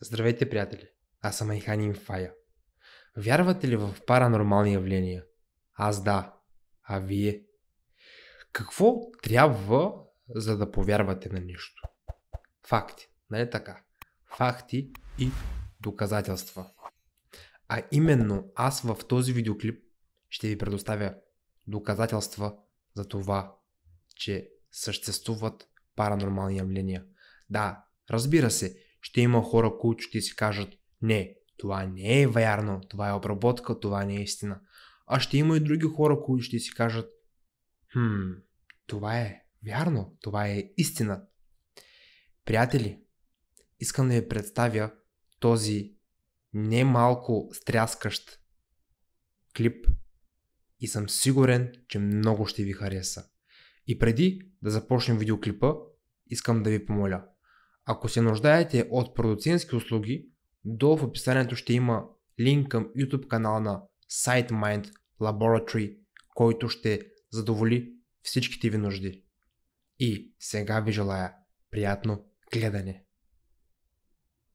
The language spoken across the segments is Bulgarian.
Здравейте, приятели! Аз съм Айхан Фая. Вярвате ли в паранормални явления? Аз да. А вие? Какво трябва, за да повярвате на нещо? Факти, нали така? Факти и доказателства. А именно аз в този видеоклип ще ви предоставя доказателства за това, че съществуват паранормални явления. Да, разбира се, ще има хора, които ще си кажат: не, това не е вярно, това е обработка, това не е истина. А ще има и други хора, които ще си кажат: това е вярно, това е истина. Приятели, искам да ви представя този не малко стряскащ клип и съм сигурен, че много ще ви хареса. И преди да започнем видеоклипа, искам да ви помоля: ако се нуждаете от продуцентски услуги, долу в описанието ще има линк към YouTube канала на SiteMind Laboratory, който ще задоволи всичките ви нужди. И сега ви желая приятно гледане.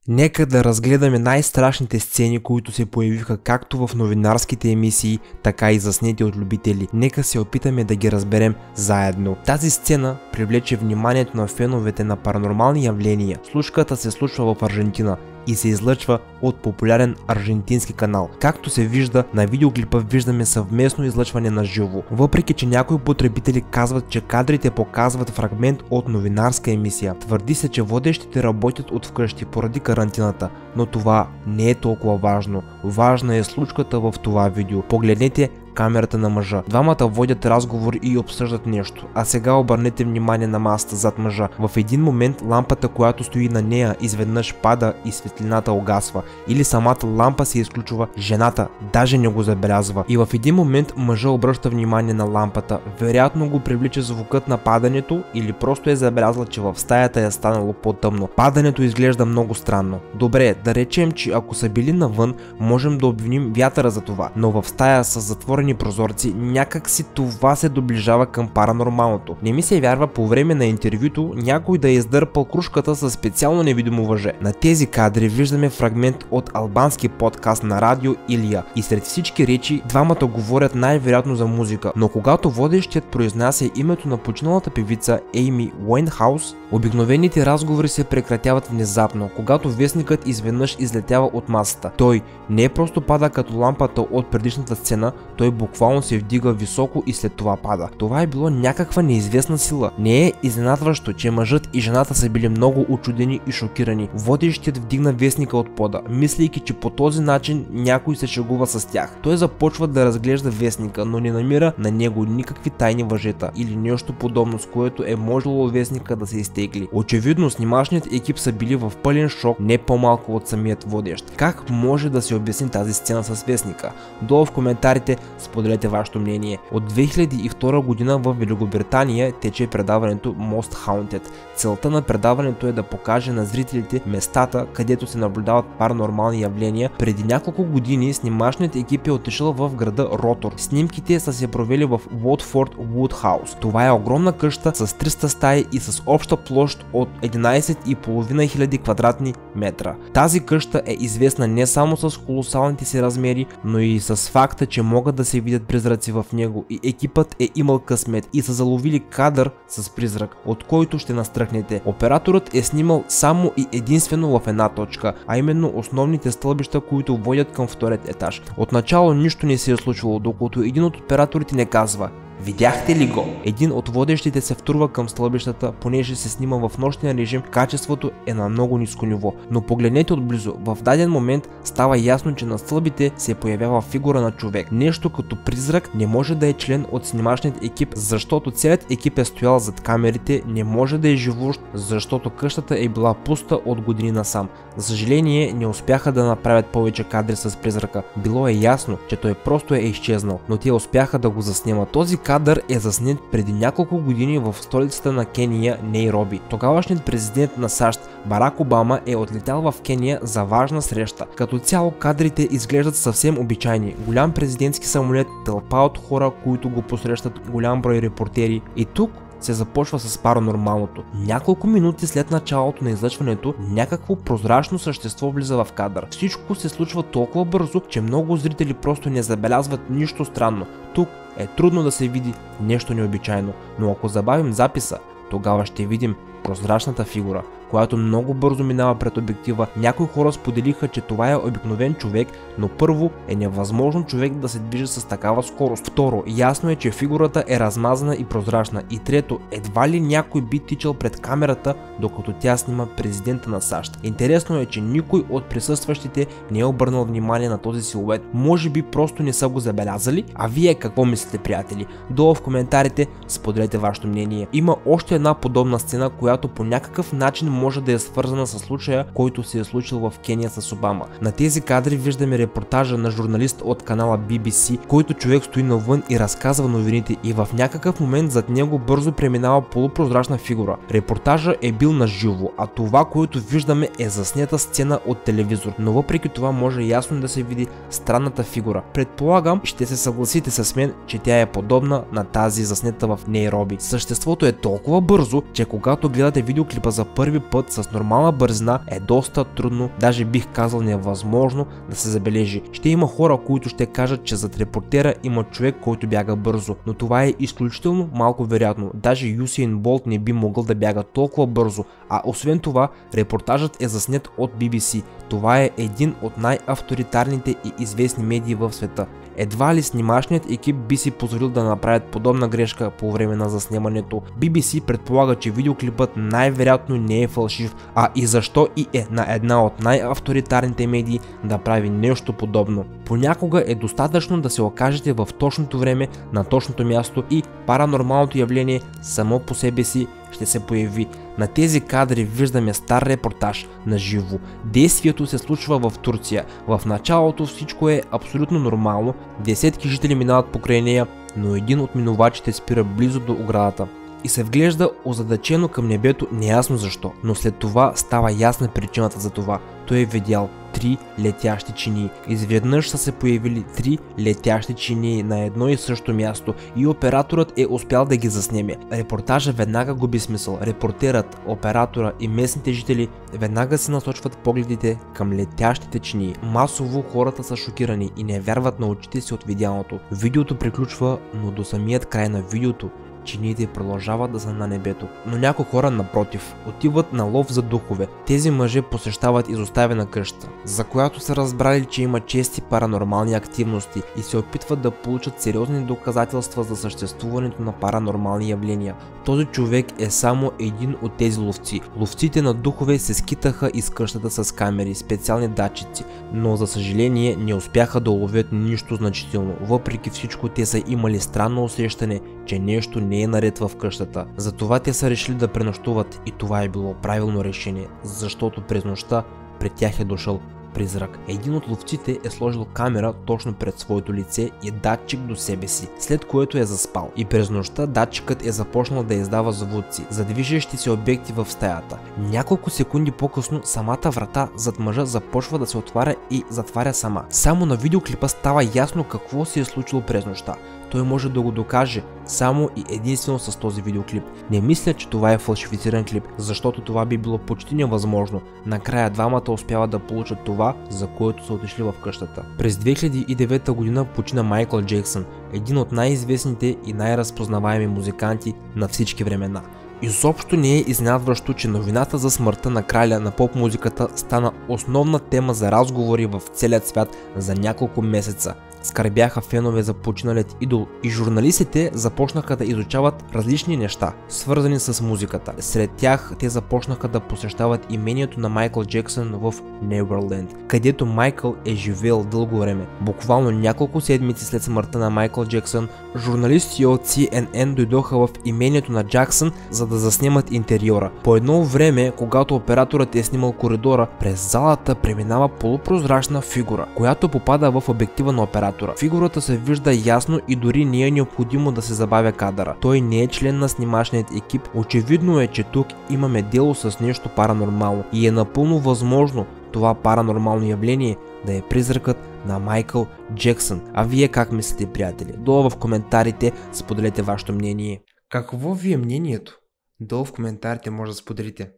Нека да разгледаме най-страшните сцени, които се появиха както в новинарските емисии, така и заснети от любители. Нека се опитаме да ги разберем заедно. Тази сцена привлече вниманието на феновете на паранормални явления. Случката се случва в Аржентина и се излъчва от популярен аржентински канал. Както се вижда, на видеоклипа виждаме съвместно излъчване на живо. Въпреки че някои потребители казват, че кадрите показват фрагмент от новинарска емисия. Твърди се, че водещите работят от вкъщи поради карантината, но това не е толкова важно. Важна е случката в това видео. Погледнете камерата на мъжа. Двамата водят разговор и обсъждат нещо. А сега обърнете внимание на масата зад мъжа. В един момент лампата, която стои на нея, изведнъж пада и светлината угасва. Или самата лампа се изключва, жената даже не го забелязва. И в един момент мъжа обръща внимание на лампата. Вероятно го привлича звукът на падането или просто е забелязала, че в стаята е станало по-тъмно. Падането изглежда много странно. Добре, да речем, че ако са били навън, можем да обвиним вятъра за това. Но в стая с затворени прозорци, някак си това се доближава към паранормалното. Не ми се вярва по време на интервюто някой да е издърпал кружката със специално невидимо въже. На тези кадри виждаме фрагмент от албански подкаст на радио Илия и сред всички речи двамата говорят най-вероятно за музика, но когато водещият произнася името на починалата певица Ейми Уайнхаус, обикновените разговори се прекратяват внезапно, когато вестникът изведнъж излетява от масата. Той не просто пада като лампата от предишната сцена, той буквално се вдига високо и след това пада. Това е било някаква неизвестна сила. Не е изненадващо, че мъжът и жената са били много учудени и шокирани. Водещият вдигна вестника от пода, мислейки, че по този начин някой се шегува с тях. Той започва да разглежда вестника, но не намира на него никакви тайни въжета или нещо подобно, с което е можело вестника да се изтегли. Очевидно снимачният екип са били в пълен шок, не по-малко от самият водещ. Как може да се обясни тази сцена с вестника? Долу в коментарите споделете вашето мнение. От 2002 година в Великобритания тече предаването Most Haunted. Целта на предаването е да покаже на зрителите местата, където се наблюдават паранормални явления. Преди няколко години снимачният екип е отишъл в града Ротор. Снимките са се провели в Уотфорд Вудхаус. Това е огромна къща с 300 стаи и с обща площ от 11 500 квадратни метра. Тази къща е известна не само с колосалните си размери, но и с факта, че могат да се видят призраци в него, и екипът е имал късмет и са заловили кадър с призрак, от който ще настръхнете. Операторът е снимал само и единствено в една точка, а именно основните стълбища, които водят към вторият етаж. Отначало нищо не се е случвало, докато един от операторите не казва: видяхте ли го? Един от водещите се втурва към стълбищата, понеже се снима в нощния режим, качеството е на много ниско ниво. Но погледнете отблизо, в даден момент става ясно, че на стълбите се появява фигура на човек. Нещо като призрак. Не може да е член от снимачният екип, защото целият екип е стоял зад камерите. Не може да е живущ, защото къщата е била пуста от години насам. За съжаление не успяха да направят повече кадри с призрака. Било е ясно, че той просто е изчезнал, но те успяха да го заснемат. Този кадър е заснет преди няколко години в столицата на Кения, Нейроби. Тогавашният президент на САЩ Барак Обама е отлетял в Кения за важна среща. Като цяло кадрите изглеждат съвсем обичайни. Голям президентски самолет, тълпа от хора, които го посрещат, голям брой репортери. И тук се започва с паранормалното. Няколко минути след началото на излъчването, някакво прозрачно същество влиза в кадър. Всичко се случва толкова бързо, че много зрители просто не забелязват нищо странно. Тук е трудно да се види нещо необичайно, но ако забавим записа, тогава ще видим прозрачната фигура, която много бързо минава пред обектива. Някои хора споделиха, че това е обикновен човек, но първо е невъзможно човек да се движи с такава скорост. Второ, ясно е, че фигурата е размазана и прозрачна. И трето, едва ли някой би тичал пред камерата, докато тя снима президента на САЩ. Интересно е, че никой от присъстващите не е обърнал внимание на този силует. Може би просто не са го забелязали? А вие какво мислите, приятели? Долу в коментарите споделете вашето мнение. Има още една подобна сцена, която по някакъв начин може да е свързана с случая, който се е случил в Кения с Обама. На тези кадри виждаме репортажа на журналист от канала BBC, който човек стои навън и разказва новините, и в някакъв момент зад него бързо преминава полупрозрачна фигура. Репортажа е бил на живо, а това, което виждаме, е заснета сцена от телевизор, но въпреки това може ясно да се види странната фигура. Предполагам, ще се съгласите с мен, че тя е подобна на тази заснета в Найроби. Съществото е толкова бързо, че когато гледате видеоклипа за първи път с нормална бързина, е доста трудно, даже бих казал невъзможно да се забележи. Ще има хора, които ще кажат, че зад репортера има човек, който бяга бързо, но това е изключително малко вероятно. Даже Юсейн Болт не би могъл да бяга толкова бързо, а освен това, репортажът е заснет от BBC. Това е един от най-авторитарните и известни медии в света. Едва ли снимачният екип би си позволил да направят подобна грешка по време на заснемането. BBC предполага, че видеоклипът най-вероятно не е фалшив, а и защо и е на една от най-авторитарните медии да прави нещо подобно. Понякога е достатъчно да се окажете в точното време, на точното място, и паранормалното явление само по себе си ще се появи. На тези кадри виждаме стар репортаж на живо. Действието се случва в Турция. В началото всичко е абсолютно нормално, десетки жители минават покрай нея, но един от минувачите спира близо до оградата и се вглежда озадачено към небето, неясно защо, но след това става ясна причината за това. Той е видял 3 летящи чинии. Изведнъж са се появили 3 летящи чинии на едно и също място и операторът е успял да ги заснеме. Репортажа веднага губи смисъл. Репортерът, оператора и местните жители веднага се насочват погледите към летящите чинии. Масово хората са шокирани и не вярват на очите си от видяното. Видеото приключва, но до самият край на видеото чиниите продължават да са на небето. Но някои хора, напротив, отиват на лов за духове. Тези мъже посещават изоставена къща, за която са разбрали, че има чести паранормални активности, и се опитват да получат сериозни доказателства за съществуването на паранормални явления. Този човек е само един от тези ловци. Ловците на духове се скитаха из къщата с камери, специални датчици, но за съжаление не успяха да уловят нищо значително. Въпреки всичко, те са имали странно усещане, че нещо не е наред в къщата. Затова те са решили да пренощуват, и това е било правилно решение, защото през нощта пред тях е дошъл призрак. Един от ловците е сложил камера точно пред своето лице и датчик до себе си, след което е заспал. И през нощта датчикът е започнал да издава звуци за движещи се обекти в стаята. Няколко секунди по-късно самата врата зад мъжа започва да се отваря и затваря сама. Само на видеоклипа става ясно какво се е случило през нощта. Той може да го докаже само и единствено с този видеоклип. Не мисля, че това е фалшифициран клип, защото това би било почти невъзможно. Накрая двамата успяват да получат това, за което са отишли в къщата. През 2009 година почина Майкъл Джексън, един от най-известните и най-разпознаваеми музиканти на всички времена. Изобщо не е изненадващо, че новината за смъртта на краля на поп-музиката стана основна тема за разговори в целия свят за няколко месеца. Скърбяха фенове за починалият идол и журналистите започнаха да изучават различни неща, свързани с музиката. Сред тях те започнаха да посещават имението на Майкъл Джексън в Неверленд, където Майкъл е живеел дълго време. Буквално няколко седмици след смъртта на Майкъл Джексън, журналисти от CNN дойдоха в имението на Джексън, за да заснемат интериора. По едно време, когато операторът е снимал коридора, през залата преминава полупрозрачна фигура, която попада в обектива на оператора. Фигурата се вижда ясно и дори не е необходимо да се забавя кадъра. Той не е член на снимачният екип. Очевидно е, че тук имаме дело с нещо паранормално и е напълно възможно това паранормално явление да е призракът на Майкъл Джексън. А вие как мислите, приятели? Долу в коментарите споделете вашето мнение. Какво ви е мнението? Долу в коментарите може да споделите.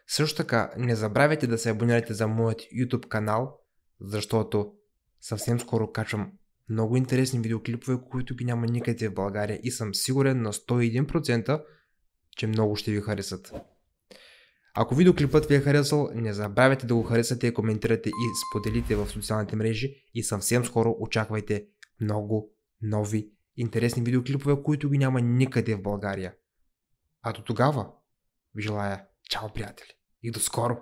Също така, не забравяйте да се абонирате за моят YouTube канал, защото съвсем скоро качвам много интересни видеоклипове, които ги няма никъде в България и съм сигурен на 101%, че много ще ви харесат. Ако видеоклипът ви е харесал, не забравяйте да го харесате, коментирате и споделите в социалните мрежи и съвсем скоро очаквайте много нови интересни видеоклипове, които ги няма никъде в България. А до тогава ви желая чао, приятели, и до скоро!